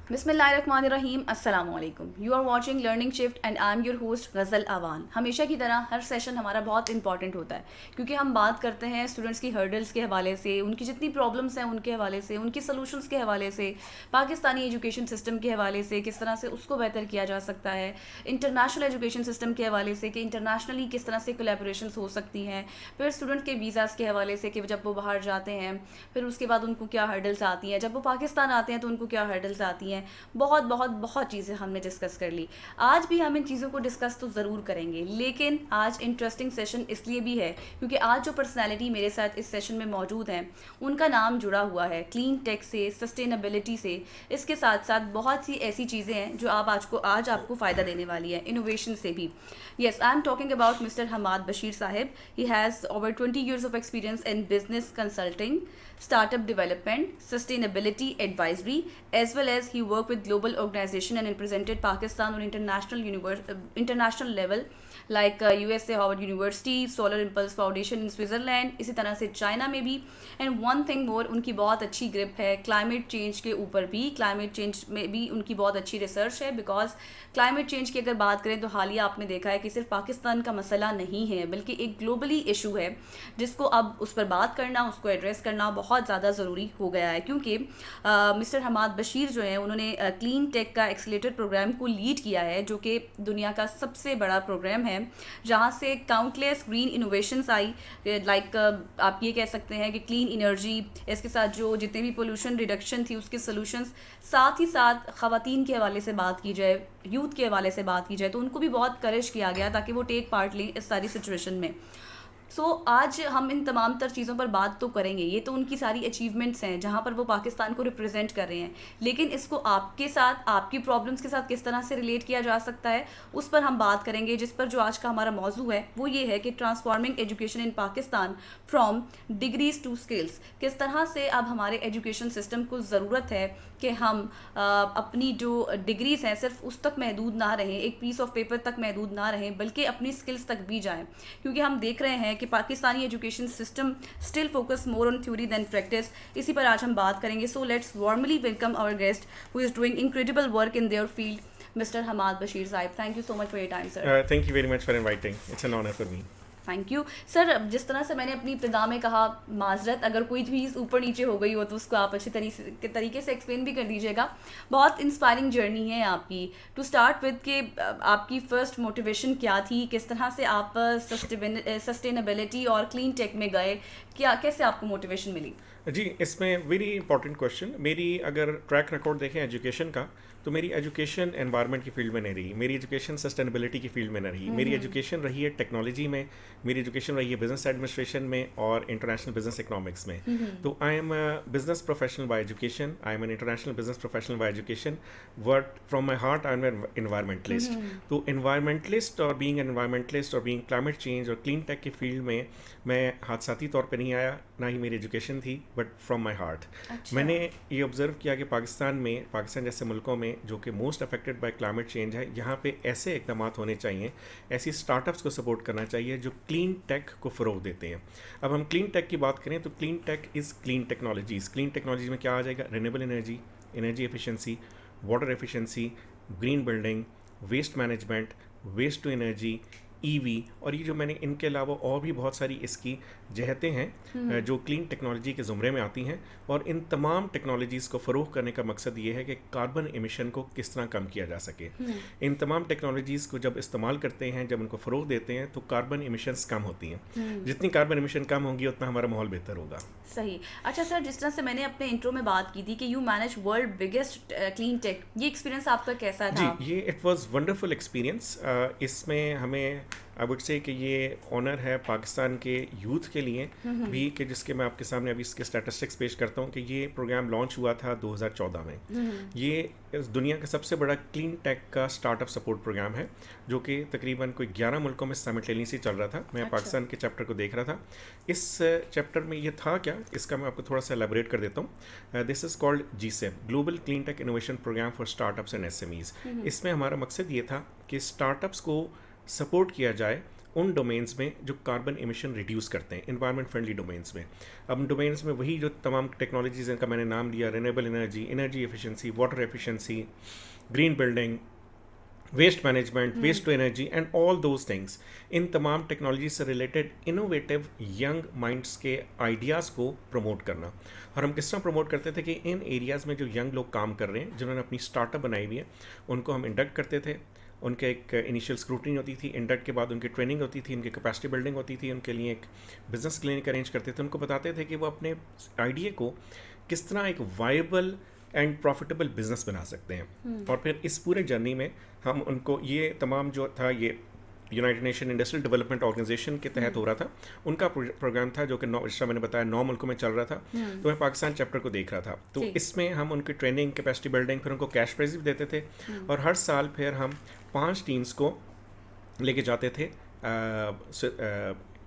बिस्मिल्लाहिर्रहमानिर्रहीम अस्सलाम वालेकुम। You are watching learning shift and I am your host Ghazal Awan. हमेशा की तरह हर सेशन हमारा बहुत इंपॉर्टेंट होता है क्योंकि हम बात करते हैं स्टूडेंट्स की हर्डल्स के हवाले से, उनकी जितनी प्रॉब्लम्स हैं उनके हवाले से, उनकी सॉल्यूशंस के हवाले से, पाकिस्तानी एजुकेशन सिस्टम के हवाले से किस तरह से उसको बेहतर किया जा सकता है, इंटरनेशनल एजुकेशन सिस्टम के हवाले से कि इंटरनेशनली किस तरह से कोलैबोरेशंस हो सकती हैं, फिर स्टूडेंट के वीज़ाज़ के हवाले से कि जब वो बाहर जाते हैं फिर उसके बाद उनको क्या हर्डल्स आती हैं, जब वो पाकिस्तान आते हैं तो उनको क्या हर्डल्स आती हैं। बहुत बहुत बहुत चीज़ें हमने डिस्कस कर ली। आज भी हम इन चीज़ों को डिस्कस तो ज़रूर करेंगे, लेकिन आज इंटरेस्टिंग सेशन इसलिए भी है क्योंकि आज जो पर्सनैलिटी मेरे साथ इस सेशन में मौजूद हैं उनका नाम जुड़ा हुआ है क्लीन टेक से, सस्टेनेबिलिटी से। इसके साथ साथ बहुत सी ऐसी चीज़ें हैं जो आज आपको फ़ायदा देने वाली है, इनोवेशन से भी। Yes, I'm talking about Mr. Hamad Bashir Sahib. He has over 20 years of experience in business consulting, startup development, sustainability advisory, as well as he worked with global organization and represented Pakistan on international level like USA Howard University, Solar Impulse Foundation in Switzerland, इसी तरह से China में भी। And one thing more, उनकी बहुत अच्छी grip है climate change के ऊपर भी। क्लाइमेट चेंज में भी उनकी बहुत अच्छी रिसर्च है, बिकॉज क्लाइमेट चेंज की अगर बात करें तो हालिया आपने देखा है कि सिर्फ पाकिस्तान का मसला नहीं है बल्कि एक ग्लोबली इशू है जिसको अब उस पर बात करना, उसको एड्रेस करना बहुत ज़्यादा ज़रूरी हो गया है। क्योंकि मिस्टर हमाद बशीर जो हैं उन्होंने क्लीन टेक का एक्सीलेटर प्रोग्राम को लीड किया है, जो कि दुनिया का सबसे बड़ा प्रोग्राम है जहाँ से काउंटलेस ग्रीन इनोवेशंस आई। लाइक आप ये कह सकते हैं कि क्लीन एनर्जी, इसके साथ जो जितने भी पोल्यूशन रिडक्शन थी उसके सोल्यूशंस, साथ ही साथ ख़वातीन के हवाले से बात की जाए, यूथ के हवाले से बात की जाए तो उनको भी बहुत करेज किया गया ताकि वो टेक पार्ट लें इस सारी सिचुएशन में। आज हम इन तमाम तर चीज़ों पर बात तो करेंगे, ये तो उनकी सारी अचीवमेंट्स हैं जहाँ पर वो पाकिस्तान को रिप्रेजेंट कर रहे हैं, लेकिन इसको आपके साथ, आपकी प्रॉब्लम्स के साथ किस तरह से रिलेट किया जा सकता है उस पर हम बात करेंगे। जिस पर जो आज का हमारा मौजू है वो ये है कि transforming education in Pakistan from degrees to skills. किस तरह से अब हमारे एजुकेशन सिस्टम को ज़रूरत है कि हम अपनी जो डिग्रीज़ हैं सिर्फ उस तक महदूद ना रहें, एक पीस ऑफ पेपर तक महदूद ना रहें, बल्कि अपनी स्किल्स तक भी जाएं। क्योंकि हम देख रहे हैं कि Pakistani education system still focus more on theory then practice. इसी पर आज हम बात करेंगे। So let's warmly welcome our guest who is doing incredible work in their field, mister Hamad Bashir sahib. Thank you so much for your time sir. Thank you very much for inviting. It's an honor for me. Thank you sir. जिस तरह से मैंने अपनी इब्तिदा में कहा, माजरत अगर कोई चीज़ ऊपर नीचे हो गई हो तो उसको आप अच्छे तरीके से एक्सप्लेन भी कर दीजिएगा। बहुत इंस्पायरिंग जर्नी है आपकी। टू स्टार्ट विद के आपकी फ़र्स्ट मोटिवेशन क्या थी, किस तरह से आप सस्टेनेबिलिटी और क्लीन टेक में गए, कैसे आपको मोटिवेशन मिली? जी, इसमें वेरी इंपॉर्टेंट क्वेश्चन। मेरी अगर ट्रैक रिकॉर्ड देखें एजुकेशन का, तो मेरी एजुकेशन एनवायरनमेंट की फील्ड में नहीं रही, मेरी एजुकेशन सस्टेनेबिलिटी की फील्ड में नहीं रही। मेरी एजुकेशन रही है टेक्नोलॉजी में, मेरी एजुकेशन रही है बिजनेस एडमिनिस्ट्रेशन में और इंटरनेशनल बिजनेस इकोनॉमिक्स में। तो I am a business professional by education, I am an international business professional by education, but from my heart I am an environmentalist. तो एनवायरमेंटलिस्ट और बीइंग एनवायरमेंटलिस्ट और being climate change और clean tech की field में मैं हादसाती तौर पे नहीं आया, ना ही मेरी एजुकेशन थी, बट फ्रॉम माई हार्ट। मैंने ये ऑब्ज़र्व किया कि पाकिस्तान जैसे मुल्कों में जो कि most affected by climate change है, यहाँ पे ऐसे इक़दाम होने चाहिए, ऐसी स्टार्टअप्स को सपोर्ट करना चाहिए जो क्लीन टेक को फ़रोग़ देते हैं। अब हम क्लीन टेक की बात करें तो clean tech is clean technologies. Clean technology में क्या आ जाएगा? Renewable energy, energy efficiency, water efficiency, green building, waste management, waste to energy, EV, और ये जो मैंने इनके अलावा और भी बहुत सारी इसकी जहतें हैं जो क्लीन टेक्नोलॉजी के ज़ुमरे में आती हैं। और इन तमाम टेक्नोलॉजीज़ को फ़रोग़ करने का मकसद ये है कि कार्बन एमिशन को किस तरह कम किया जा सके। इन तमाम टेक्नोलॉजीज़ को जब इस्तेमाल करते हैं, जब उनको फ़रोग़ देते हैं, तो कार्बन एमिशंस कम होती हैं। जितनी कार्बन एमिशन कम होंगी उतना हमारा माहौल बेहतर होगा। सही। अच्छा सर, जिस तरह से मैंने अपने इंट्रो में बात की थी कि you manage world biggest clean tech, ये एक्सपीरियंस आपका कैसा था? जी, ये इट वाज वंडरफुल एक्सपीरियंस। इसमें हमें आई वुड से कि ये ऑनर है पाकिस्तान के यूथ के लिए भी, कि जिसके मैं आपके सामने अभी इसके स्टैटिस्टिक्स पेश करता हूँ कि ये प्रोग्राम लॉन्च हुआ था 2014 में। ये इस दुनिया का सबसे बड़ा क्लीन टेक का स्टार्टअप सपोर्ट प्रोग्राम है, जो कि तकरीबन कोई 11 मुल्कों में साइमल्टेनियसली चल रहा था। मैं पाकिस्तान के चैप्टर को देख रहा था। इस चैप्टर में ये था क्या, इसका मैं आपको थोड़ा सा एलेबोरेट कर देता हूँ। This is called GSEP, global clean tech innovation program for startups and SMEs। इसमें हमारा मकसद ये था कि स्टार्टअप्स को सपोर्ट किया जाए उन डोमेन्स में जो कार्बन एमिशन रिड्यूस करते हैं, इन्वायरमेंट फ्रेंडली डोमेन्स में। अब डोमेन्स में वही जो तमाम टेक्नोलॉजीज़ जिनका मैंने नाम लिया, renewable energy, energy efficiency, water efficiency, green building, waste management, waste to energy and all those things, इन तमाम टेक्नोलॉजी से रिलेटेड इनोवेटिव यंग माइंड्स के आइडियाज़ को प्रमोट करना। और हम किस तरह प्रमोट करते थे कि इन एरियाज़ में जो यंग लोग काम कर रहे हैं, जिन्होंने अपनी स्टार्टअप बनाई हुई है, उनको हम इंडक्ट करते थे। उनके एक इनिशियल स्क्रूटनी होती थी, इंडक्ट के बाद उनकी ट्रेनिंग होती थी, उनकी कैपेसिटी बिल्डिंग होती थी, उनके लिए एक बिजनेस क्लिनिक अरेंज करते थे। उनको बताते थे कि वो अपने आइडिया को किस तरह एक वायबल एंड प्रॉफिटेबल बिजनेस बना सकते हैं। और फिर इस पूरे जर्नी में हम उनको ये तमाम जो था, ये United Nation Industrial Development Organization के तहत हो रहा था, उनका प्रोग्राम था जो कि जैसा मैंने बताया 9 मुल्कों में चल रहा था। तो मैं पाकिस्तान चैप्टर को देख रहा था, तो इसमें हम उनकी ट्रेनिंग, कैपेसिटी बिल्डिंग, फिर उनको कैश प्राइज भी देते थे। और हर साल फिर हम 5 टीम्स को लेके जाते थे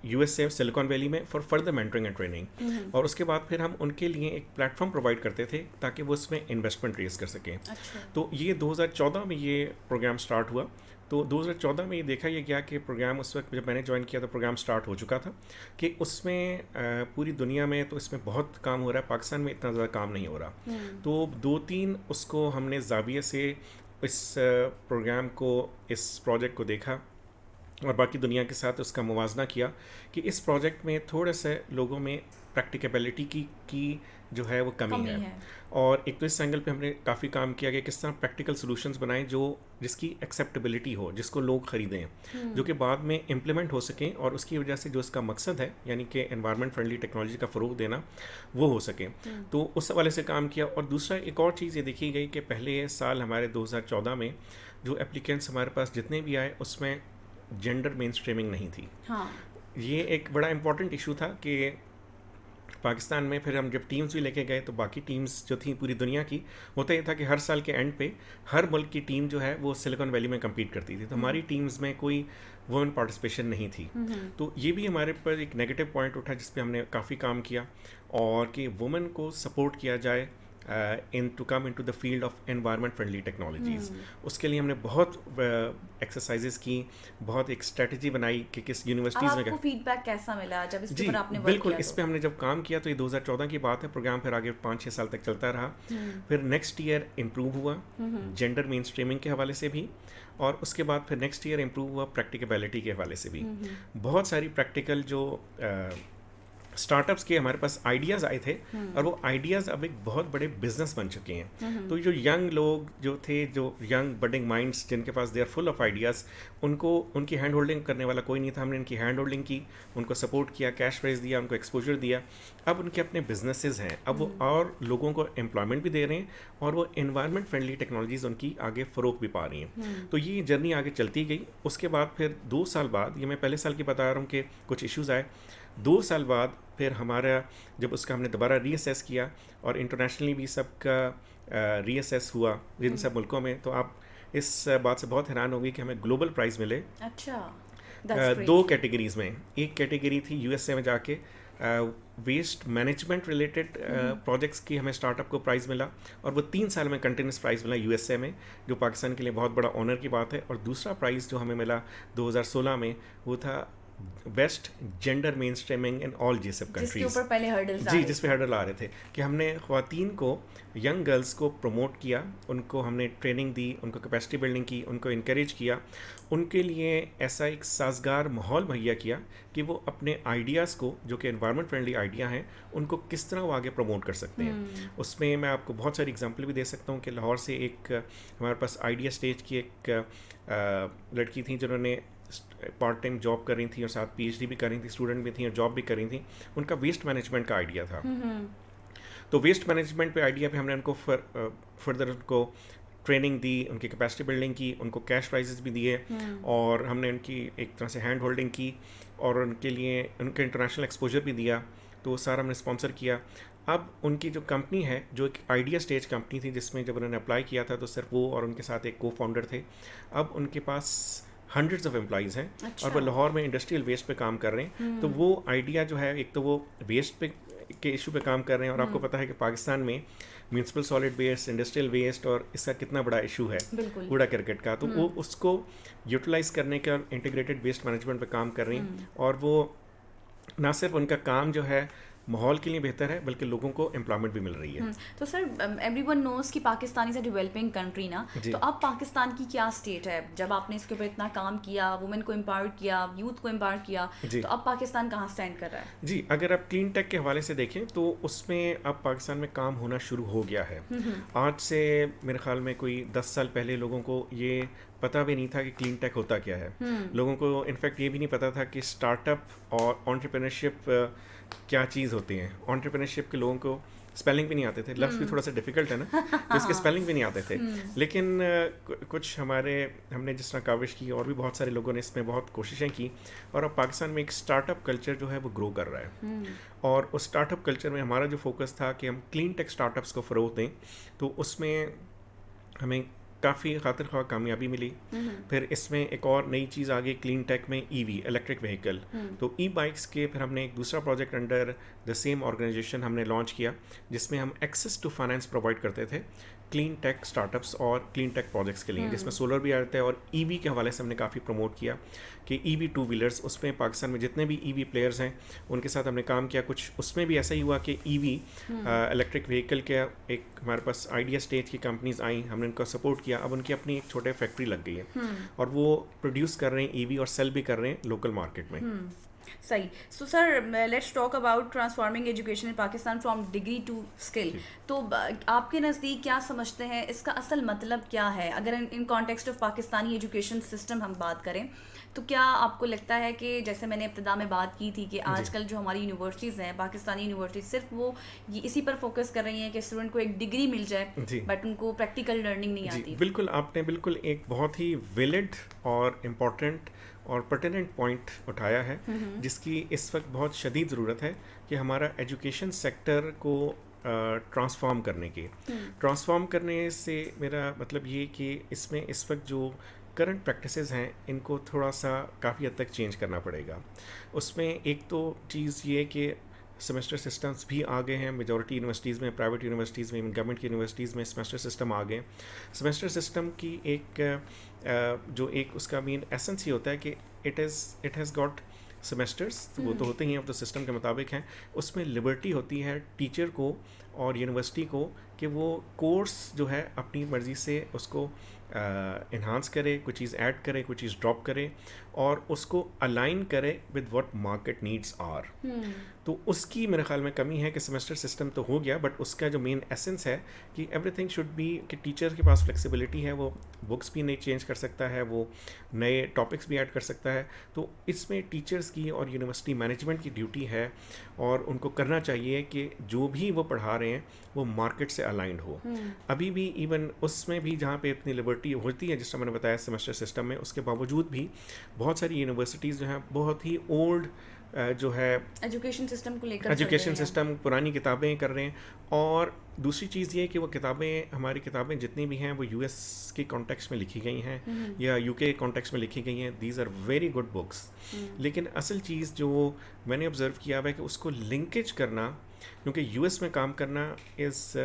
यूएसए सिलिकॉन वैली में for further mentoring and training. और उसके बाद फिर हम उनके लिए एक प्लेटफॉर्म प्रोवाइड करते थे ताकि वो उसमें इन्वेस्टमेंट रेज कर सकें। अच्छा। तो ये 2014 में ये प्रोग्राम स्टार्ट हुआ। तो 2014 में ये देखा ये गया कि प्रोग्राम, उस वक्त जब मैंने ज्वाइन किया तो प्रोग्राम स्टार्ट हो चुका था, कि उसमें पूरी दुनिया में तो इसमें बहुत काम हो रहा है, पाकिस्तान में इतना ज़्यादा काम नहीं हो रहा। तो 2-3 उसको हमने ज़ाविये से इस प्रोग्राम को, इस प्रोजेक्ट को देखा और बाकी दुनिया के साथ उसका मुवाजना किया कि इस प्रोजेक्ट में थोड़ा सा लोगों में प्रैक्टिकेबिलिटी की जो है वो कमी है। और एक तो इस एंगल पे हमने काफ़ी काम किया कि किस तरह प्रैक्टिकल सॉल्यूशंस बनाएं जो जिसकी एक्सेप्टेबिलिटी हो, जिसको लोग ख़रीदें, जो कि बाद में इम्प्लीमेंट हो सकें और उसकी वजह से जो इसका मकसद है, यानी कि एनवायरनमेंट फ्रेंडली टेक्नोलॉजी का फ़रोग देना, वो हो सके। तो उस हवाले से काम किया। और दूसरा एक और चीज़ ये देखी गई कि पहले साल हमारे 2014 में जो एप्लीकेंट्स हमारे पास जितने भी आए उसमें जेंडर मेन स्ट्रीमिंग नहीं थी। हाँ। ये एक बड़ा इम्पॉर्टेंट इशू था कि पाकिस्तान में फिर हम जब टीम्स भी लेके गए तो बाकी टीम्स जो थी पूरी दुनिया की, होता ये था कि हर साल के एंड पे हर मुल्क की टीम जो है वो सिलिकॉन वैली में कम्पीट करती थी। तो हमारी टीम्स में कोई वुमेन पार्टिसिपेशन नहीं थी। तो ये भी हमारे पर एक नेगेटिव पॉइंट उठा जिस पे हमने काफ़ी काम किया, और कि वुमेन को सपोर्ट किया जाए to come into the field of environment friendly technologies. उसके लिए हमने बहुत एक्सरसाइजेज की, बहुत एक स्ट्रेटजी बनाई कि किस यूनिवर्सिटीज़ में। आपको फीडबैक कैसा मिला जब इसके ऊपर आपने वर्क बिल्कुल किया? इस पे हमने जब काम किया तो ये 2014 की बात है। प्रोग्राम फिर आगे 5-6 साल तक चलता रहा। फिर नेक्स्ट ईयर इम्प्रूव हुआ जेंडर मेन स्ट्रीमिंग के हवाले से भी, और उसके बाद फिर नेक्स्ट ईयर इम्प्रूव हुआ प्रैक्टिकेबिलिटी के हवाले से भी। बहुत सारी प्रैक्टिकल जो स्टार्टअप्स के हमारे पास आइडियाज़ आए थे, और वो आइडियाज़ अब एक बहुत बड़े बिजनेस बन चुके हैं। तो जो यंग लोग जो थे, जो यंग बडिंग माइंड्स जिनके पास they are full of ideas, उनको उनकी हैंड होल्डिंग करने वाला कोई नहीं था। हमने उनकी हैंड होल्डिंग की, उनको सपोर्ट किया, कैश प्राइज दिया, उनको एक्सपोजर दिया। अब उनके अपने बिजनेसेस हैं, अब वो और लोगों को एम्प्लॉयमेंट भी दे रहे हैं, और वो एनवायरनमेंट फ्रेंडली टेक्नोलॉजीज़ उनकी आगे फ़रोग भी पा रही हैं। तो ये जर्नी आगे चलती गई। उसके बाद फिर 2 साल बाद, ये मैं पहले साल की बता रहा हूँ कि कुछ इश्यूज़ आए, 2 साल बाद फिर हमारा जब उसका हमने दोबारा रीअसेस किया और इंटरनेशनली भी सबका रीअसेस हुआ जिन सब मुल्कों में, तो आप इस बात से बहुत हैरान होंगे कि हमें ग्लोबल प्राइज़ मिले। अच्छा। 2 कैटेगरीज़ में। एक कैटेगरी थी यूएसए में जाके वेस्ट मैनेजमेंट रिलेटेड प्रोजेक्ट्स की हमें स्टार्टअप को प्राइज़ मिला, और वो 3 साल में कंटिन्यूस प्राइज़ मिला यूएसए में, जो पाकिस्तान के लिए बहुत बड़ा ऑनर की बात है। और दूसरा प्राइज़ जो हमें मिला 2016 में, वो था best gender main streaming in all G7 countries. जिसके ऊपर पहले हर्डल्स जी, जिस पे हर्डल आ रहे थे कि हमने ख्वातीन को, यंग गर्ल्स को प्रमोट किया, उनको हमने ट्रेनिंग दी, उनको कैपेसिटी बिल्डिंग की, उनको इनकरेज किया, उनके लिए ऐसा एक साजगार माहौल मुहैया किया कि वो अपने आइडियाज़ को, जो कि एनवायरनमेंट फ्रेंडली आइडिया हैं, उनको किस तरह वो आगे प्रमोट कर सकते हैं। उसमें मैं आपको बहुत सारी एग्जांपल भी दे सकता हूँ कि लाहौर से एक हमारे पास आइडिया स्टेज की एक लड़की थी जिन्होंने पार्ट टाइम जॉब कर रही थी और साथ पीएचडी भी कर रही थी, स्टूडेंट भी थी और जॉब भी कर रही थी। उनका वेस्ट मैनेजमेंट का आइडिया था। तो वेस्ट मैनेजमेंट पे आइडिया पे हमने उनको फर्दर उनको ट्रेनिंग दी, उनकी कैपेसिटी बिल्डिंग की, उनको कैश प्राइजेस भी दिए, और हमने उनकी एक तरह से हैंड होल्डिंग की, और उनके लिए उनका इंटरनेशनल एक्सपोजर भी दिया। तो सारा हमने स्पॉन्सर किया। अब उनकी जो कंपनी है, जो एक आइडिया स्टेज कंपनी थी, जिसमें जब उन्होंने अप्लाई किया था तो सिर्फ वो और उनके साथ एक को फाउंडर थे। अब उनके पास हंड्रेड्स ऑफ एम्प्लॉइज़ हैं। अच्छा। और वो लाहौर में इंडस्ट्रियल वेस्ट पे काम कर रहे हैं। तो वो आइडिया जो है, एक तो वो वेस्ट पे के इशू पे काम कर रहे हैं, और आपको पता है कि पाकिस्तान में municipal solid waste, industrial waste और इसका कितना बड़ा इशू है बिल्कुल। कूड़ा करकट का, तो वो उसको यूटिलाइज करने का इंटीग्रेटेड वेस्ट मैनेजमेंट पे काम कर रही हैं। और वो ना सिर्फ उनका काम जो है माहौल के लिए बेहतर है बल्कि लोगों को एम्प्लॉयमेंट भी मिल रही है। तो सर एवरीवन नोज कि Pakistan is a developing country ना, जी। तो अब पाकिस्तान की क्या स्टेट है? जब आपने इसके ऊपर इतना काम किया, वुमेन को एम्पावर किया, यूथ को एम्पावर किया, जी। तो अब पाकिस्तान कहाँ स्टैंड कर रहा है? जी, अगर आप क्लीन टेक के हवाले से देखें तो उसमें अब पाकिस्तान में काम होना शुरू हो गया है। आज से मेरे ख्याल में कोई 10 साल पहले लोगों को ये पता भी नहीं था कि क्लीन टेक होता क्या है। लोगों को इनफैक्ट ये भी नहीं पता था कि स्टार्टअप और एंटरप्रेन्योरशिप क्या चीज़ होती है। एंटरप्रेन्योरशिप के लोगों को स्पेलिंग भी नहीं आते थे, लफ्ज़ भी थोड़ा सा डिफिकल्ट है ना, तो इसके स्पेलिंग भी नहीं आते थे। लेकिन कुछ हमने जिस तरह काविश की और भी बहुत सारे लोगों ने इसमें बहुत कोशिशें की, और अब पाकिस्तान में एक स्टार्टअप कल्चर जो है वो ग्रो कर रहा है। और उस स्टार्टअप कल्चर में हमारा जो फोकस था कि हम क्लीन टेक स्टार्टअप्स को फ़रोग़ दें, तो उसमें हमें काफ़ी खातिर ख्वाह कामयाबी मिली। फिर इसमें एक और नई चीज़ आ गई क्लीन टेक में, ईवी, इलेक्ट्रिक व्हीकल। तो ई बाइक्स के फिर हमने एक दूसरा project under the same organization हमने लॉन्च किया, जिसमें हम एक्सेस टू फाइनेंस प्रोवाइड करते थे क्लीन टेक स्टार्टअप्स और क्लीन टेक प्रोजेक्ट्स के लिए, जिसमें सोलर भी आता है। और ईवी के हवाले से हमने काफ़ी प्रमोट किया कि ईवी टू व्हीलर्स, उसमें पाकिस्तान में जितने भी ईवी प्लेयर्स हैं उनके साथ हमने काम किया। कुछ उसमें भी ऐसा ही हुआ कि ईवी इलेक्ट्रिक व्हीकल के एक हमारे पास आइडिया स्टेज की कंपनीज आई, हमने उनका सपोर्ट किया। अब उनकी अपनी एक छोटे फैक्ट्री लग गई है और वो प्रोड्यूस कर रहे हैं ईवी और सेल भी कर रहे हैं लोकल मार्केट में। सही। So sir let's talk about transforming education in Pakistan from degree to skill. तो आपके नज़दीक क्या समझते हैं, इसका असल मतलब क्या है? अगर in context of Pakistani education system हम बात करें, तो क्या आपको लगता है कि जैसे मैंने इब्तिदा में बात की थी कि आजकल जो हमारी यूनिवर्सिटीज़ हैं, पाकिस्तानी यूनिवर्सिटीज, सिर्फ वो इसी पर फोकस कर रही हैं कि स्टूडेंट को एक डिग्री मिल जाए, बट उनको प्रैक्टिकल लर्निंग नहीं आती? बिल्कुल, आपने बिल्कुल एक बहुत ही वैलिड और इम्पॉर्टेंट और पर्टिनेंट पॉइंट उठाया है, जिसकी इस वक्त बहुत शदीद ज़रूरत है कि हमारा एजुकेशन सेक्टर को ट्रांसफॉर्म करने की। ट्रांसफॉर्म करने से मेरा मतलब ये कि इसमें इस वक्त जो करंट प्रैक्टिसेस हैं इनको थोड़ा सा काफ़ी हद तक चेंज करना पड़ेगा। उसमें एक तो चीज़ ये कि सेमेस्टर सिस्टम्स भी आ गए हैं मेजॉरिटी यूनिवर्सिटीज़ में, प्राइवेट यूनिवर्सिटीज़ में, गवर्नमेंट की यूनिवर्सिटीज़ में सेमेस्टर सिस्टम आ गए। सेमेस्टर सिस्टम की जो एक उसका मेन एसेंस ही होता है कि इट हैज़ गॉट सेमेस्टर्स, वो तो होते ही हैं, तो सिस्टम के मुताबिक हैं। उसमें लिबर्टी होती है टीचर को और यूनिवर्सिटी को कि वो कोर्स जो है अपनी मर्ज़ी से उसको इन्हांस करे, कोई चीज़ ऐड करे, कोई चीज़ ड्रॉप करे और उसको अलाइन करे with what market needs are. तो उसकी मेरे ख्याल में कमी है कि सेमेस्टर सिस्टम तो हो गया, बट उसका जो मेन एसेंस है कि एवरीथिंग शुड बी, कि टीचर के पास फ्लेक्सिबिलिटी है, वो बुक्स भी नहीं चेंज कर सकता है, वो नए टॉपिक्स भी ऐड कर सकता है। तो इसमें टीचर्स की और यूनिवर्सिटी मैनेजमेंट की ड्यूटी है और उनको करना चाहिए कि जो भी वो पढ़ा रहे हैं वो मार्केट से अलाइंड हो। अभी भी इवन उसमें भी जहाँ पे इतनी लिबर्टी होती है, जिस तरह मैंने बताया सेमेस्टर सिस्टम में, उसके बावजूद भी बहुत सारी यूनिवर्सिटीज़ जो हैं बहुत ही ओल्ड जो है एजुकेशन सिस्टम पुरानी किताबें कर रहे हैं। और दूसरी चीज़ ये कि वो किताबें, हमारी किताबें जितनी भी हैं वो यूएस के कॉन्टेक्स्ट में लिखी गई हैं या यूके कॉन्टेक्स्ट में लिखी गई हैं। These are very good books, लेकिन असल चीज़ जो मैंने ऑब्ज़र्व किया है कि उसको लिंकेज करना, क्योंकि यूएस में काम करना इज़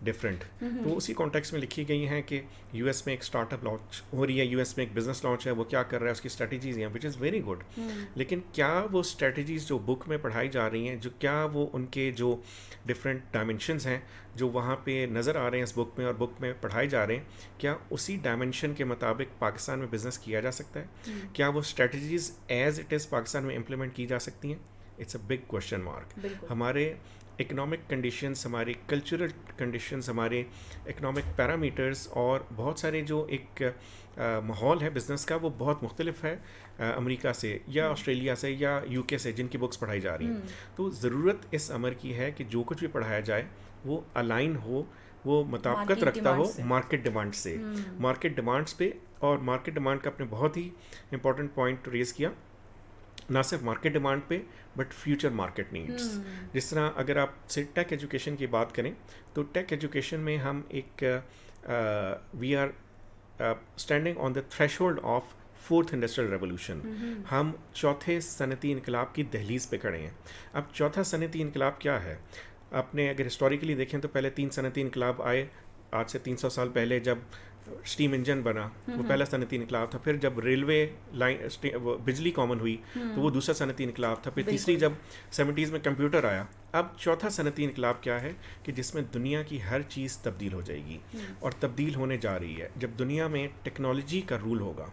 डिफरेंट, तो उसी कॉन्टेक्स्ट में लिखी गई हैं कि यूएस में एक स्टार्टअप लॉन्च हो रही है, यूएस में एक बिजनेस लॉन्च है, वो क्या कर रहा है, उसकी स्ट्रेटजीज़ हैं, विच इज़ वेरी गुड। लेकिन क्या वो स्ट्रेटजीज़ जो बुक में पढ़ाई जा रही हैं, जो क्या वो उनके जो डिफरेंट डायमेंशंस हैं जो वहाँ पे नज़र आ रहे हैं इस बुक में और बुक में पढ़ाए जा रहे हैं, क्या उसी डायमेंशन के मुताबिक पाकिस्तान में बिज़नेस किया जा सकता है? क्या वो strategies as it is Pakistan में इम्प्लीमेंट की जा सकती हैं? It's a big question mark. हमारे इकोनॉमिक कंडीशंस, हमारे कल्चरल कंडीशंस, हमारे इकोनॉमिक पैरामीटर्स और बहुत सारे जो एक माहौल है बिज़नेस का, वो बहुत मुख्तलिफ है अमेरिका से या ऑस्ट्रेलिया से या यूके से, जिनकी बुक्स पढ़ाई जा रही हैं। तो ज़रूरत इस अमर की है कि जो कुछ भी पढ़ाया जाए वो अलाइन हो, वो मुताबिकत रखता हो मार्केट डिमांड से, मार्केट डिमांड्स पे। और मार्केट डिमांड का आपने बहुत ही इंपॉर्टेंट पॉइंट रेज़ किया, ना सिर्फ मार्केट डिमांड पे बट फ्यूचर मार्केट नीड्स। जिस तरह अगर आप से टेक एजुकेशन की बात करें, तो टेक एजुकेशन में हम एक we are standing on the threshold of fourth industrial revolution. हम चौथे सनती इनकलाब की दहलीज पे खड़े हैं। अब चौथा सनती इनकलाब क्या है? आपने अगर हिस्टोरिकली देखें तो पहले 3 सनती इनकलाब आए, आज से 300 साल पहले जब स्टीम इंजन बना वो पहला सनती इनकलाब था, फिर जब रेलवे लाइन बिजली कॉमन हुई तो वो दूसरा सनती इनकलाब था, फिर तीसरी जब 70s में कंप्यूटर आया, अब चौथा सनती इनकलाब क्या है कि जिसमें दुनिया की हर चीज़ तब्दील हो जाएगी और तब्दील होने जा रही है। जब दुनिया में टेक्नोलॉजी का रूल होगा,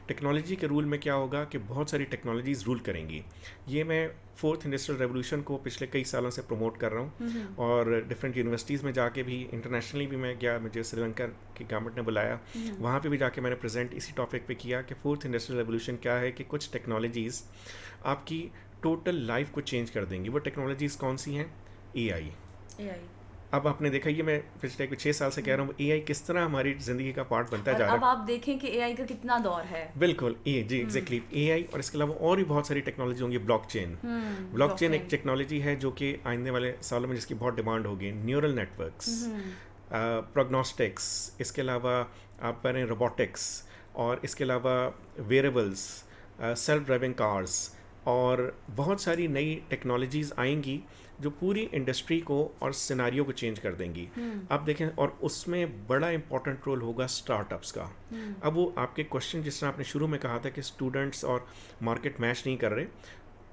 टेक्नोलॉजी के रूल में क्या होगा कि बहुत सारी टेक्नोलॉजीज़ रूल करेंगी। ये मैं फोर्थ इंडस्ट्रियल रेवोल्यूशन को पिछले कई सालों से प्रमोट कर रहा हूँ और डिफरेंट यूनिवर्सिटीज़ में जाके भी, इंटरनेशनली भी मैं गया, मुझे श्रीलंका की गवर्नमेंट ने बुलाया, वहाँ पे भी जाके मैंने प्रेजेंट इसी टॉपिक पे किया कि फोर्थ इंडस्ट्रियल रेवोल्यूशन क्या है, कि कुछ टेक्नोलॉजीज़ आपकी टोटल लाइफ को चेंज कर देंगी। वो टेक्नोलॉजीज़ कौन सी हैं? एआई। अब आपने देखा, ये मैं पिछले 6 साल से कह रहा हूँ, एआई किस तरह हमारी ज़िंदगी का पार्ट बनता जा रहा है। अब आप देखें कि एआई का कितना दौर है। बिल्कुल, जी एग्जैक्टली, एआई और इसके अलावा और भी बहुत सारी टेक्नोलॉजी होंगी। ब्लॉकचेन एक टेक्नोलॉजी है जो कि आने वाले सालों में जिसकी बहुत डिमांड होगी। न्यूरल नेटवर्क्स, प्रोग्नोस्टिक्स, इसके अलावा आप करें रोबोटिक्स, और इसके अलावा वेरेबल्स, सेल्फ ड्राइविंग कार्स, और बहुत सारी नई टेक्नोलॉजीज़ आएंगी जो पूरी इंडस्ट्री को और सिनारियो को चेंज कर देंगी। आप देखें, और उसमें बड़ा इंपॉर्टेंट रोल होगा स्टार्टअप्स का। अब वो आपके क्वेश्चन जिस तरह आपने शुरू में कहा था कि स्टूडेंट्स और मार्केट मैच नहीं कर रहे,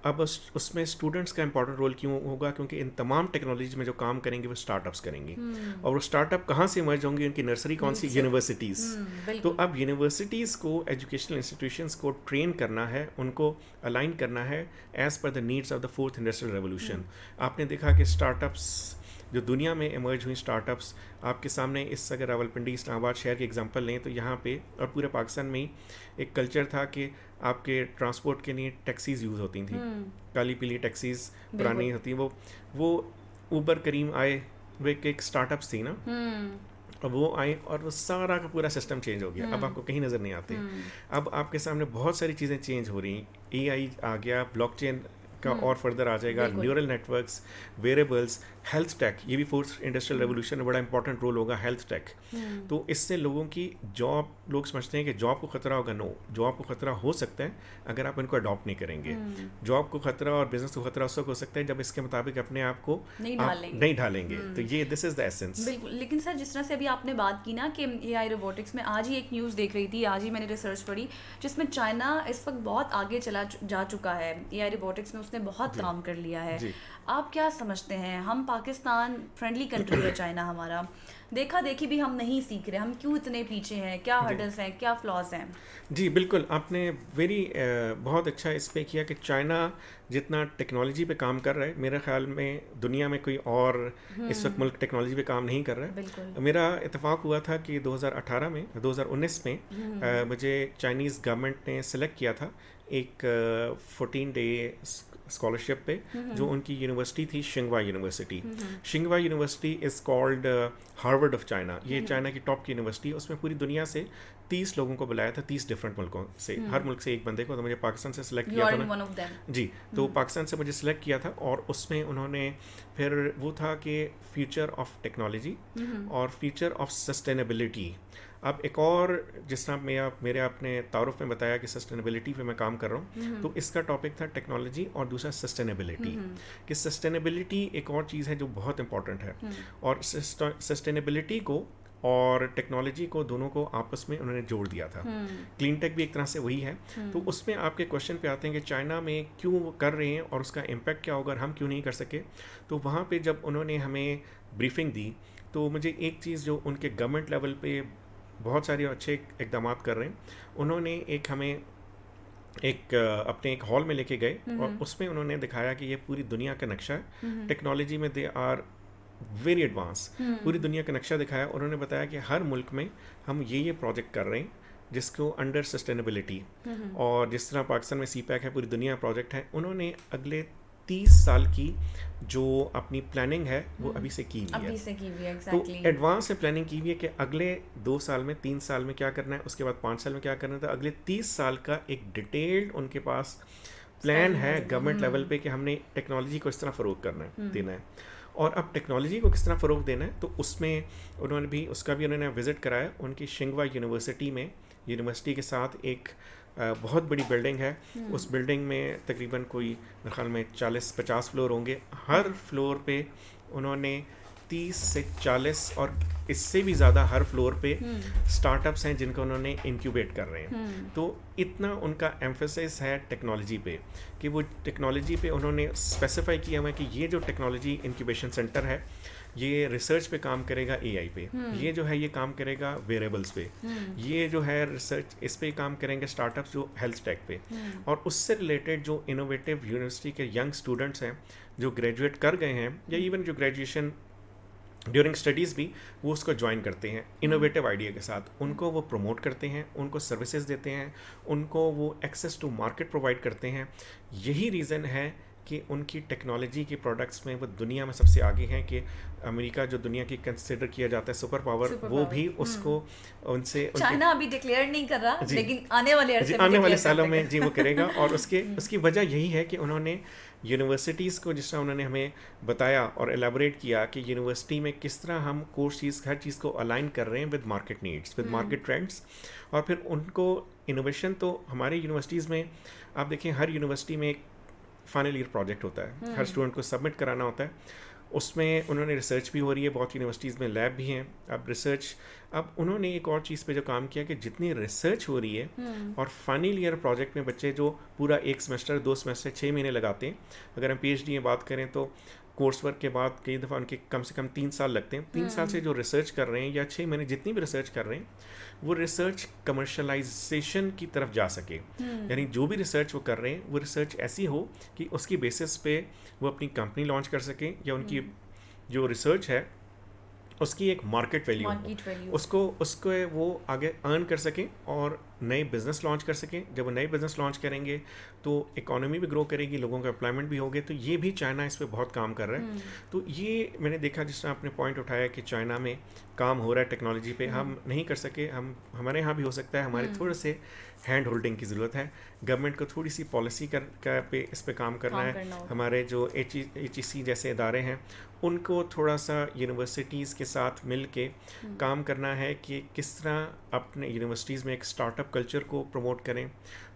अब उसमें स्टूडेंट्स का इंपॉर्टेंट रोल क्यों होगा? क्योंकि इन तमाम टेक्नोलॉजी में जो काम करेंगे वो स्टार्टअप्स करेंगे, और वो स्टार्टअप कहाँ से इमर्ज होंगे? उनकी नर्सरी कौन सी? यूनिवर्सिटीज़। तो अब यूनिवर्सिटीज़ को, एजुकेशनल इंस्टीट्यूशंस को ट्रेन करना है, उनको अलाइन करना है as per the needs of the fourth industrial revolution. आपने देखा कि स्टार्टअप्स जो दुनिया में इमर्ज हुई, स्टार्टअप्स आपके सामने, इस अगर रावलपिंडी इस्लामाबाद शहर के एग्जांपल लें तो यहाँ पे और पूरे पाकिस्तान में ही एक कल्चर था कि आपके ट्रांसपोर्ट के लिए टैक्सीज़ यूज़ होती थी, काली पीली टैक्सीज़ पुरानी होती, वो ऊबर करीम आए, वो एक स्टार्टअप्स थी ना, अब वो आए और वो सारा का पूरा सिस्टम चेंज हो गया। अब आपको कहीं नज़र नहीं आते। अब आपके सामने बहुत सारी चीज़ें चेंज हो रही, एआई आ गया, ब्लॉकचेन का और फर्दर आ जाएगा, neural networks, wearables, health take, ये भी फोर्थ इंडस्ट्रियल रेवोल्यूशन में बड़ा इंपॉर्टेंट रोल होगा, हेल्थ टेक। तो इससे लोगों की जॉब, लोग समझते हैं कि जॉब को खतरा होगा। नो, जॉब को खतरा हो सकता है अगर आप इनको अडॉप्ट नहीं करेंगे। जॉब को खतरा और बिजनेस को खतरा उस वक्त हो सकता है जब इसके मुताबिक अपने आप को नहीं ढालेंगे। तो ये दिस इज द एसेंस। बिल्कुल। लेकिन सर, जिस तरह से अभी आपने बात की ना कि एआई रोबोटिक्स में, आज ही एक न्यूज़ देख रही थी, आज ही मैंने रिसर्च पढ़ी, जिसमें चाइना इस वक्त बहुत आगे चला जा चुका है एआई रोबोटिक्स में, उसने बहुत काम कर लिया है। आप क्या समझते हैं? हम पाकिस्तान फ्रेंडली कंट्री है चाइना हमारा, देखा देखी भी हम नहीं सीख रहे, हम क्यों इतने पीछे हैं? क्या हर्डल्स हैं, क्या फ्लॉज हैं? जी बिल्कुल, आपने बहुत अच्छा इस पे किया कि चाइना जितना टेक्नोलॉजी पे काम कर रहा है, मेरे ख्याल में दुनिया में कोई और इस वक्त मुल्क टेक्नोलॉजी पे काम नहीं कर रहा है। मेरा इत्तेफाक हुआ था कि 2019 में मुझे चाइनीज़ गवर्नमेंट ने सेलेक्ट किया था एक 14 डे स्कॉलरशिप पे, जो उनकी यूनिवर्सिटी थी शिंगवा यूनिवर्सिटी। शिंगवा university is called Harvard of China. ये चाइना की टॉप की यूनिवर्सिटी है। उसमें पूरी दुनिया से 30 लोगों को बुलाया था, 30 डिफरेंट मुल्कों से, हर मुल्क से एक बंदे को। तो मुझे पाकिस्तान से सिलेक्ट किया था ना जी, तो पाकिस्तान से मुझे सिलेक्ट किया था, और उसमें उन्होंने फिर वो था कि फ्यूचर ऑफ टेक्नोलॉजी और फ्यूचर ऑफ सस्टेनेबिलिटी। अब एक और, जिस तरह मेरे आपने तारुफ में बताया कि सस्टेनेबिलिटी पे मैं काम कर रहा हूँ, तो इसका टॉपिक था टेक्नोलॉजी और दूसरा सस्टेनेबिलिटी। कि सस्टेनेबिलिटी एक और चीज़ है जो बहुत इंपॉर्टेंट है, और सस्टेनेबिलिटी को और टेक्नोलॉजी को, दोनों को आपस में उन्होंने जोड़ दिया था। क्लीन टेक भी एक तरह से वही है। तो उसमें आपके क्वेश्चन पे आते हैं कि चाइना में क्यों वो कर रहे हैं और उसका इम्पैक्ट क्या होगा और हम क्यों नहीं कर सके। तो वहाँ पे जब उन्होंने हमें ब्रीफिंग दी, तो मुझे एक चीज़ जो उनके गवर्नमेंट लेवल पे बहुत सारे अच्छे इकदाम कर रहे हैं, उन्होंने हमें अपने एक हॉल में लेके गए, और उसमें उन्होंने दिखाया कि ये पूरी दुनिया का नक्शा है। टेक्नोलॉजी में दे आर वेरी एडवांस, पूरी दुनिया का नक्शा दिखाया। उन्होंने बताया कि हर मुल्क में हम ये प्रोजेक्ट कर रहे हैं जिसको अंडर सस्टेनेबिलिटी, और जिस तरह पाकिस्तान में CPEC है, पूरी दुनिया प्रोजेक्ट है। उन्होंने अगले 30 साल की जो अपनी प्लानिंग है वो अभी से की हुई है। exactly. तो एडवांस में प्लानिंग की हुई है कि अगले 2 साल में, 3 साल में क्या करना है, उसके बाद 5 साल में क्या करना है। तो अगले 30 साल का एक डिटेल्ड उनके पास प्लान है गवर्नमेंट लेवल पे कि हमने टेक्नोलॉजी को इस तरह फ़रोग करना है, देना है। और अब टेक्नोलॉजी को किस तरह फ़रोग देना है, तो उसमें उसका भी उन्होंने विज़िट कराया। उनकी शिंगवा यूनिवर्सिटी में, यूनिवर्सिटी के साथ एक बहुत बड़ी बिल्डिंग है। उस बिल्डिंग में तकरीबन कोई मेरे ख्याल में 40-50 फ्लोर होंगे। हर फ्लोर पे उन्होंने 30 से 40 और इससे भी ज़्यादा हर फ्लोर पे स्टार्टअप्स हैं जिनको उन्होंने इंक्यूबेट कर रहे हैं। तो इतना उनका एम्फेसिस है टेक्नोलॉजी पे कि वो टेक्नोलॉजी पे उन्होंने स्पेसिफाई किया हुआ है कि ये जो टेक्नोलॉजी इंक्यूबेशन सेंटर है ये रिसर्च पे काम करेगा एआई पे, ये जो है ये काम करेगा वेरेबल्स पे, ये जो है रिसर्च इस पे काम करेंगे स्टार्टअप्स जो हेल्थ टेक पे, और उससे रिलेटेड जो इनोवेटिव यूनिवर्सिटी के यंग स्टूडेंट्स हैं जो ग्रेजुएट कर गए हैं या इवन जो ग्रेजुएशन ड्यूरिंग स्टडीज़ भी वो उसको ज्वाइन करते हैं इनोवेटिव आइडिया के साथ, उनको वो प्रमोट करते हैं, उनको सर्विसेज देते हैं, उनको वो एक्सेस टू मार्केट प्रोवाइड करते हैं। यही रीज़न है कि उनकी टेक्नोलॉजी के प्रोडक्ट्स में वो दुनिया में सबसे आगे हैं कि अमेरिका जो दुनिया की कंसिडर किया जाता है सुपर पावर वो भी उसको उनसे चाइना अभी डिक्लेयर नहीं कर रहा लेकिन आने वाले सालों में जी वो करेगा। और उसकी वजह यही है कि उन्होंने यूनिवर्सिटीज़ को जिस तरह उन्होंने हमें बताया और एलैबोरेट किया कि यूनिवर्सिटी में किस तरह हम कोर्स हर चीज़ को अलाइन कर रहे हैं with market needs, with market trends, और फिर उनको इनोवेशन तो हमारे यूनिवर्सिटीज़ में आप देखें हर यूनिवर्सिटी में एक फाइनल ईयर प्रोजेक्ट होता है, हर स्टूडेंट को सबमिट कराना होता है, उसमें उन्होंने रिसर्च भी हो रही है, बहुत यूनिवर्सिटीज़ में लैब भी हैं। अब उन्होंने एक और चीज़ पे जो काम किया कि जितनी रिसर्च हो रही है और फाइनल ईयर प्रोजेक्ट में बच्चे जो पूरा 1 सेमेस्टर 2 सेमेस्टर 6 महीने लगाते हैं, अगर हम पीएचडी में बात करें तो कोर्स वर्क के बाद कई दफ़ा उनके कम से कम 3 साल लगते हैं। 3 साल से जो रिसर्च कर रहे हैं या 6 महीने जितनी भी रिसर्च कर रहे हैं वो रिसर्च कमर्शलाइजेशन की तरफ जा सके, यानी जो भी रिसर्च वो कर रहे हैं वो रिसर्च ऐसी हो कि उसकी बेसिस पे वो अपनी कंपनी लॉन्च कर सकें या उनकी जो रिसर्च है उसकी एक मार्केट वैल्यू उसको वो आगे अर्न कर सकें और नए बिज़नेस लॉन्च कर सकें। जब वो नए बिज़नेस लॉन्च करेंगे तो इकोनॉमी भी ग्रो करेगी, लोगों का एम्प्लॉयमेंट भी होगे। तो ये भी चाइना इस पे बहुत काम कर रहा है। तो ये मैंने देखा जिस तरह आपने पॉइंट उठाया कि चाइना में काम हो रहा है टेक्नोलॉजी पे, हम नहीं कर सके, हमारे यहाँ भी हो सकता है, हमारे थोड़े से हैंड होल्डिंग की ज़रूरत है, गवर्नमेंट को थोड़ी सी पॉलिसी पे इस पे काम करना है। हमारे जो HEC जैसे इदारे हैं उनको थोड़ा सा यूनिवर्सिटीज़ के साथ मिल के काम करना है कि किस तरह अपने यूनिवर्सिटीज़ में एक स्टार्टअप कल्चर को प्रमोट करें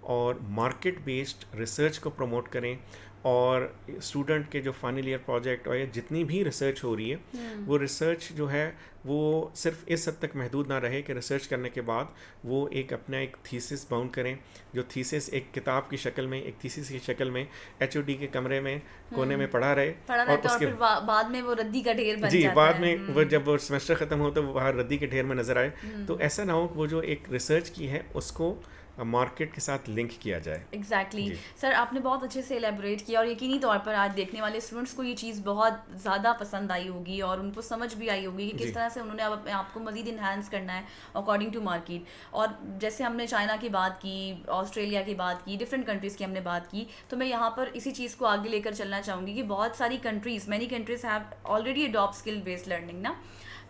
और मार्केट बेस्ड रिसर्च को प्रमोट करें, और स्टूडेंट के जो फाइनल ईयर प्रोजेक्ट और जितनी भी रिसर्च हो रही है वो रिसर्च जो है वो सिर्फ इस हद तक महदूद ना रहे कि रिसर्च करने के बाद वो अपना एक थीसिस बाउंड करें, जो थीसिस एक किताब की शक्ल में, एक थीसिस की शक्ल में HOD के कमरे में कोने में पढ़ा रहे और उसके बाद में वो रद्दी का ढेर बन जाता है। बाद में वो जब वो सेमेस्टर ख़त्म हो तो बाहर रद्दी के ढेर में नज़र आए। तो ऐसा ना हो वो जो एक रिसर्च की है उसको मार्केट के साथ लिंक किया जाए। एग्जैक्टली सर, आपने बहुत अच्छे से एलेबोरेट किया और यकीनी तौर पर आज देखने वाले स्टूडेंट्स को ये चीज़ बहुत ज़्यादा पसंद आई होगी और उनको समझ भी आई होगी कि किस तरह से उन्होंने अपने आप को मज़ीद इन्हांस करना है अकॉर्डिंग टू मार्केट। और जैसे हमने चाइना की बात की, ऑस्ट्रेलिया की बात की, डिफरेंट कंट्रीज़ की हमने बात की, तो मैं यहाँ पर इसी चीज़ को आगे लेकर चलना चाहूँगी कि बहुत सारी countries, many countries have already adopt skill based learning ना।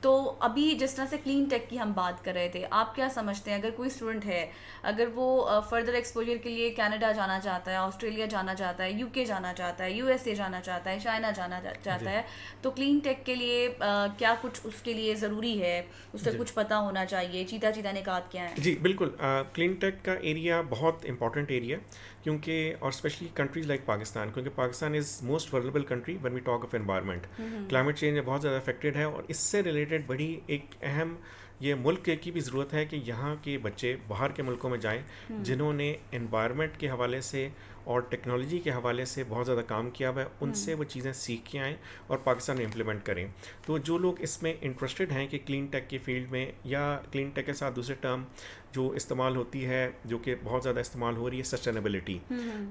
तो अभी जिस तरह से क्लीन टेक की हम बात कर रहे थे, आप क्या समझते हैं अगर कोई स्टूडेंट है, अगर वो फर्दर एक्सपोजर के लिए कनाडा जाना चाहता है, ऑस्ट्रेलिया जाना चाहता है, UK जाना चाहता है, USA जाना चाहता है, चाइना जाना चाहता है, तो क्लीन टेक के लिए क्या कुछ उसके लिए ज़रूरी है, उससे कुछ पता होना चाहिए, चीता निकात क्या है? जी बिल्कुल, क्लीन टेक का एरिया बहुत इंपॉर्टेंट एरिया, क्योंकि और स्पेशली कंट्रीज लाइक पाकिस्तान, क्योंकि Pakistan is most vulnerable country when we talk of environment. Climate change बहुत ज़्यादा अफेक्टेड है और इससे रिलेटेड बड़ी एक अहम ये मुल्क की भी ज़रूरत है कि यहाँ के बच्चे बाहर के मुल्कों में जाएं जिन्होंने एनवायरनमेंट के हवाले से और टेक्नोलॉजी के हवाले से बहुत ज़्यादा काम किया हुआ है, उनसे वो चीज़ें सीख के आएँ और पाकिस्तान में इम्प्लीमेंट करें। तो जो लोग इसमें इंटरेस्टेड हैं कि क्लीन टेक की फील्ड में, या क्लीन टेक के साथ दूसरे टर्म जो इस्तेमाल होती है, जो कि बहुत ज़्यादा इस्तेमाल हो रही है, सस्टेनेबिलिटी,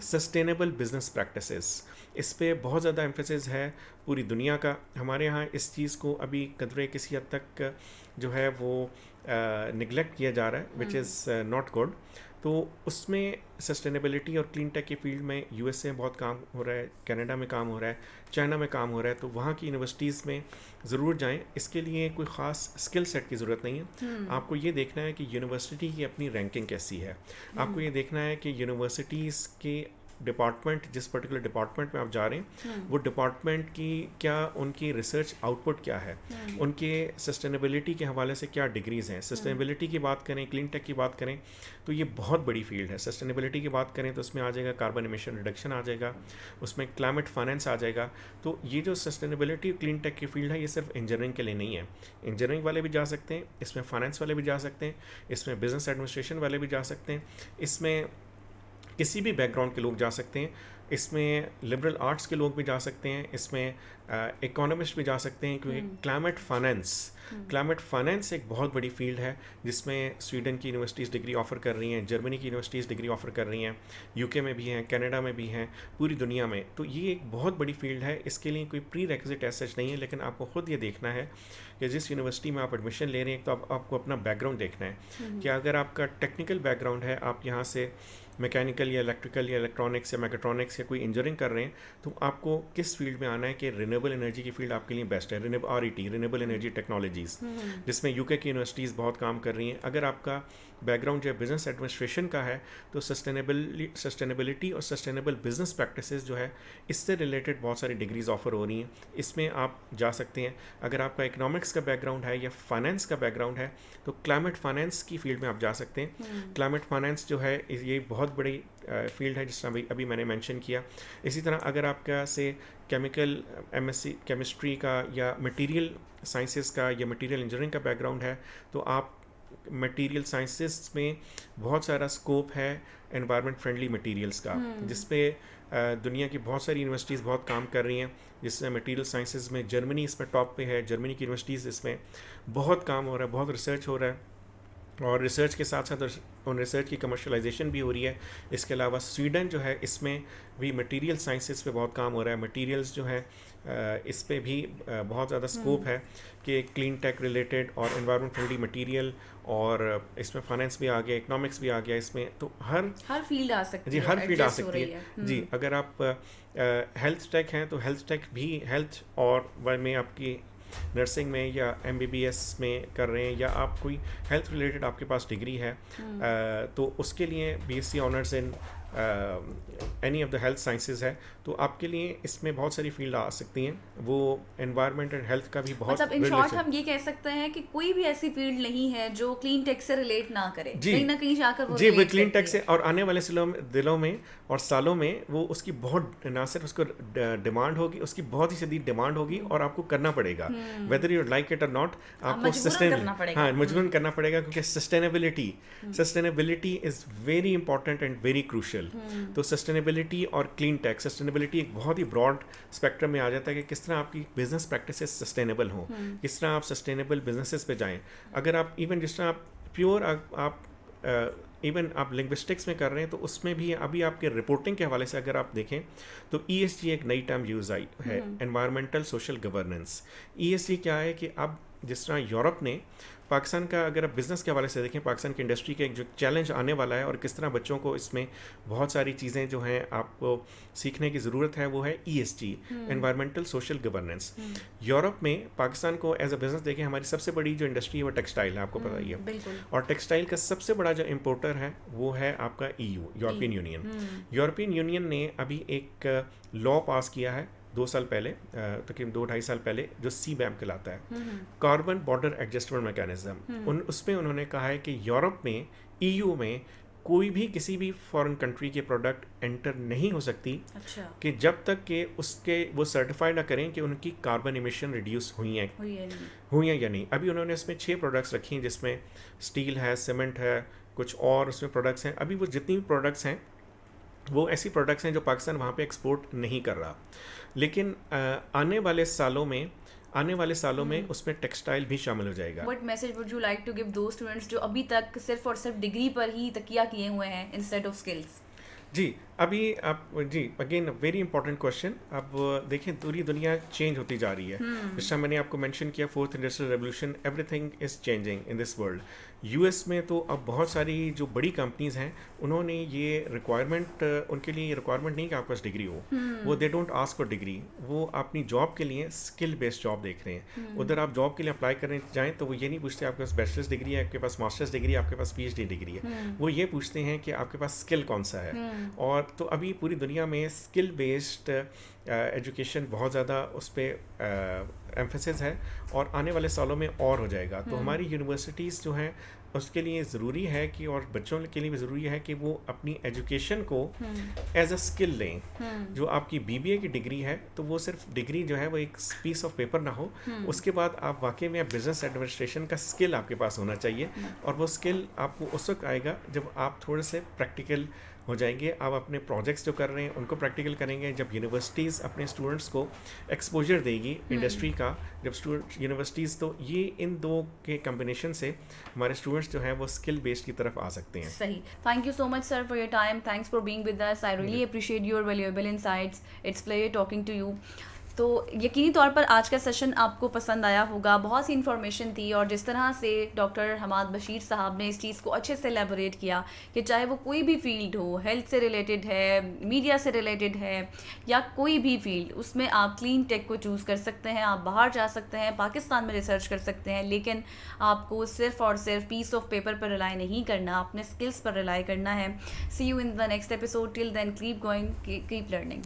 सस्टेनेबल बिजनेस प्रैक्टिसेस, इस पे बहुत ज़्यादा एम्फेसिस है पूरी दुनिया का। हमारे यहाँ इस चीज़ को अभी कदरे किसी हद तक जो है वो निगलेक्ट किया जा रहा है, विच इज़ नॉट गुड। तो उसमें सस्टेनेबिलिटी और क्लीन टेक की फील्ड में USA में बहुत काम हो रहा है, कनाडा में काम हो रहा है, चाइना में काम हो रहा है। तो वहाँ की यूनिवर्सिटीज़ में ज़रूर जाएं। इसके लिए कोई ख़ास स्किल सेट की ज़रूरत नहीं है। आपको ये देखना है कि यूनिवर्सिटी की अपनी रैंकिंग कैसी है, आपको ये देखना है कि यूनिवर्सिटीज़ के डिपार्टमेंट, जिस पर्टिकुलर डिपार्टमेंट में आप जा रहे हैं वो डिपार्टमेंट की क्या उनकी रिसर्च आउटपुट क्या है, उनके सस्टेनेबिलिटी के हवाले से क्या डिग्रीज़ हैं। सस्टेनेबिलिटी की बात करें, क्लीन टेक की बात करें तो ये बहुत बड़ी फील्ड है। सस्टेनेबिलिटी की बात करें तो उसमें आ जाएगा कार्बन एमिशन रिडक्शन आ जाएगा, उसमें क्लाइमेट फाइनेंस आ जाएगा। तो ये जो सस्टेनेबिलिटी क्लीन टेक की फील्ड है ये सिर्फ इंजीनियरिंग के लिए नहीं है, इंजीनियरिंग वाले भी जा सकते हैं इसमें, फाइनेंस वाले भी जा सकते हैं इसमें, बिजनेस एडमिनिस्ट्रेशन वाले भी जा सकते हैं इसमें, किसी भी बैकग्राउंड के लोग जा सकते हैं इसमें, लिबरल आर्ट्स के लोग भी जा सकते हैं इसमें, इकोनॉमिस्ट भी जा सकते हैं, क्योंकि क्लाइमेट फाइनेंस एक बहुत बड़ी फील्ड है जिसमें स्वीडन की यूनिवर्सिटीज़ डिग्री ऑफ़र कर रही हैं, जर्मनी की यूनिवर्सिटीज़ डिग्री ऑफ़र कर रही हैं, यूके में भी हैं, कनाडा में भी हैं, पूरी दुनिया में। तो ये एक बहुत बड़ी फील्ड है। इसके लिए कोई प्री रेक्विजिट एज सच नहीं है, लेकिन आपको खुद ये देखना है कि जिस यूनिवर्सिटी में आप एडमिशन ले रहे हैं तो आपको अपना बैकग्राउंड देखना है कि अगर आपका टेक्निकल बैकग्राउंड है, आप यहाँ से मैकेनिकल या इलेक्ट्रिकल या इलेक्ट्रॉनिक्स या मैकेट्रॉनिक्स या कोई इंजीनियरिंग कर रहे हैं तो आपको किस फील्ड में आना है कि रिन्यूएबल एनर्जी की फील्ड आपके लिए बेस्ट है। रिन्यूएबल एनर्जी टेक्नोलॉजीज़, जिसमें यूके की यूनिवर्सिटीज़ बहुत काम कर रही हैं। अगर आपका बैकग्राउंड जो है बिजनेस एडमिनिस्ट्रेशन का है तो सस्टेनेबिलिटी और सस्टेनेबल बिजनेस प्रैक्टिसेस जो है इससे रिलेटेड बहुत सारी डिग्रीज ऑफर हो रही हैं, इसमें आप जा सकते हैं। अगर आपका इकोनॉमिक्स का बैकग्राउंड है या फाइनेंस का बैकग्राउंड है तो क्लाइमेट फाइनेंस की फील्ड में आप जा सकते हैं। क्लाइमेट फाइनेंस जो है ये बहुत बड़ी फील्ड है जिस तरह अभी मैंने मेंशन किया। इसी तरह अगर आपका से केमिकल एमएससी केमिस्ट्री का या मटेरियल साइंसेस का या मटेरियल इंजीनियरिंग का बैकग्राउंड है तो आप मटेरियल साइंसेस में बहुत सारा स्कोप है एनवायरनमेंट फ्रेंडली मटेरियल्स का, जिसपे दुनिया की बहुत सारी यूनिवर्सिटीज़ बहुत काम कर रही हैं। जिसमें मटेरियल साइंसेस में जर्मनी इसमें टॉप पे है, जर्मनी की यूनिवर्सिटीज़ इसमें बहुत काम हो रहा है, बहुत रिसर्च हो रहा है और रिसर्च के साथ साथ उन रिसर्च की कमर्शलाइजेशन भी हो रही है। इसके अलावा स्वीडन जो है इसमें भी मटेरियल साइंसेस पे बहुत काम हो रहा है। मटेरियल्स जो है इस पे भी बहुत ज़्यादा स्कोप है कि क्लीन टेक रिलेटेड और एनवायरनमेंट फ्रेंडली मटेरियल, और इसमें फाइनेंस भी आ गया, इकोनॉमिक्स भी आ गया इसमें। तो हर फील्ड आ सकती जी, है, हर फील्ड आ adjust हो सकती रही है जी। अगर आप हेल्थ टेक हैं तो हेल्थ टेक भी हेल्थ और में आपकी नर्सिंग में या MBBS में कर रहे हैं या आप कोई हेल्थ रिलेटेड आपके पास डिग्री है तो उसके लिए BSc honours in any of the health sciences है तो आपके लिए इसमें बहुत सारी फील्ड आ सकती हैं। वो एनवायरनमेंट एंड हेल्थ का भी बहुत मतलब इन शॉर्ट हम ये कह सकते हैं कि कोई भी ऐसी फील्ड नहीं है जो क्लीन टेक से रिलेट ना करे, कहीं ना कहीं जाकर वो जी वो क्लीन टेक से, और आने वाले दिनों में और सालों में वो उसकी बहुत ना सिर्फ उसको डिमांड होगी, उसकी बहुत ही शदीद डिमांड होगी और आपको करना पड़ेगा वेदर यू लाइक इट और नॉट। आपको मजबूरन करना पड़ेगा क्योंकि sustainability is very important and very crucial. तो सस्टेनेबिलिटी और क्लीन टेक, सस्टेनेबिलिटी एक बहुत ही ब्रॉड स्पेक्ट्रम में आ जाता है कि किस तरह आपकी बिजनेस प्रैक्टिसेस सस्टेनेबल हो, किस तरह आप सस्टेनेबल बिजनेसेस पे जाएं। अगर आप इवन जिस तरह आप प्योर इवन आप लिंग्विस्टिक्स में कर रहे हैं तो उसमें भी अभी आपके रिपोर्टिंग के हवाले से अगर आप देखें तो ESG एक नई टर्म यूज़ आई है, एनवायरमेंटल सोशल गवर्नेंस। ESG क्या है कि अब जिस तरह यूरोप ने पाकिस्तान का, अगर आप बिज़नेस के हवाले से देखें पाकिस्तान की इंडस्ट्री के एक जो चैलेंज आने वाला है और किस तरह बच्चों को इसमें बहुत सारी चीज़ें जो हैं आपको सीखने की ज़रूरत है, वो है ESG, environmental social governance. Europe में पाकिस्तान को एज अ बिज़नेस देखें, हमारी सबसे बड़ी जो इंडस्ट्री है वो टेक्सटाइल है, आपको पता ही है, और टेक्सटाइल का सबसे बड़ा जो इम्पोर्टर है वो है आपका EU, European union. European union ने अभी एक लॉ पास किया है 2 साल पहले, तकरीबन 2-2.5 साल पहले, जो CBAM कहलाता है, कार्बन बॉर्डर एडजस्टमेंट मैकेनिज्म। उसमें उन्होंने कहा है कि यूरोप में, EU में कोई भी किसी भी फॉरेन कंट्री के प्रोडक्ट एंटर नहीं हो सकती कि जब तक कि उसके वो सर्टिफाई ना करें कि उनकी कार्बन एमिशन रिड्यूस हुई हैं या नहीं। अभी उन्होंने इसमें 6 प्रोडक्ट्स रखी हैं जिसमें स्टील है, सीमेंट है, कुछ और उसमें प्रोडक्ट्स हैं। अभी वो जितनी भी प्रोडक्ट्स हैं वो ऐसी प्रोडक्ट्स हैं जो पाकिस्तान वहाँ पे एक्सपोर्ट नहीं कर रहा, लेकिन आने वाले सालों में उसमें टेक्सटाइल भी शामिल हो जाएगा। What message would you like to give those students जो अभी तक सिर्फ और सिर्फ डिग्री पर ही तकिया किए हुए हैं इंस्टेड ऑफ स्किल्स? जी, अभी आप अगेन वेरी इंपॉर्टेंट क्वेश्चन। अब देखें पूरी दुनिया चेंज होती जा रही है। जिस तरह मैंने आपको मेंशन किया, 4th industrial revolution, everything is changing in this world. US में तो अब बहुत सारी जो बड़ी कंपनीज हैं उन्होंने ये रिक्वायरमेंट, उनके लिए ये रिक्वायरमेंट नहीं कि आपके पास डिग्री हो, वो they don't ask for degree, वो अपनी जॉब के लिए स्किल बेस्ड जॉब देख रहे हैं। उधर आप जॉब के लिए अप्लाई करने जाएं तो वो ये नहीं पूछते आपके पास बैचलर्स डिग्री है, आपके पास मास्टर्स डिग्री है, आपके पास पीएचडी डिग्री है, वो ये पूछते हैं कि आपके पास स्किल कौन सा है। और तो अभी पूरी दुनिया में स्किल बेस्ड एजुकेशन बहुत ज़्यादा उस पर एम्फेसिस है और आने वाले सालों में और हो जाएगा। तो हमारी यूनिवर्सिटीज़ जो हैं उसके लिए ज़रूरी है कि, और बच्चों के लिए भी ज़रूरी है कि वो अपनी एजुकेशन को एज अ स्किल लें। जो आपकी बीबीए की डिग्री है तो वो सिर्फ डिग्री जो है वो एक पीस ऑफ पेपर ना हो, उसके बाद आप वाकई में बिजनेस एडमिनिस्ट्रेशन का स्किल आपके पास होना चाहिए। और वो स्किल आपको उस वक्त आएगा जब आप थोड़े से प्रैक्टिकल हो जाएंगे, आप अपने प्रोजेक्ट्स जो कर रहे हैं उनको प्रैक्टिकल करेंगे। जब यूनिवर्सिटीज़ अपने स्टूडेंट्स को एक्सपोजर देगी इंडस्ट्री का, जब स्टूडेंट यूनिवर्सिटीज़, तो ये इन दो के कम्बिनेशन से हमारे स्टूडेंट्स जो हैं वो स्किल बेस्ड की तरफ आ सकते हैं। सही। Thank you so much sir for your time, thanks for being with us, I really appreciate your valuable insights, it's pleasure talking to you. तो यकीनी तौर पर आज का सेशन आपको पसंद आया होगा, बहुत सी इन्फॉर्मेशन थी, और जिस तरह से डॉक्टर हमाद बशीर साहब ने इस चीज़ को अच्छे से एलेबोरेट किया कि चाहे वो कोई भी फील्ड हो, हेल्थ से रिलेटेड है, मीडिया से रिलेटेड है, या कोई भी फील्ड, उसमें आप क्लीन टेक को चूज़ कर सकते हैं, आप बाहर जा सकते हैं, पाकिस्तान में रिसर्च कर सकते हैं, लेकिन आपको सिर्फ और सिर्फ पीस ऑफ पेपर पर रिलाई नहीं करना, अपने स्किल्स पर रिलाई करना है। See you in the next episode, till then keep going, keep learning.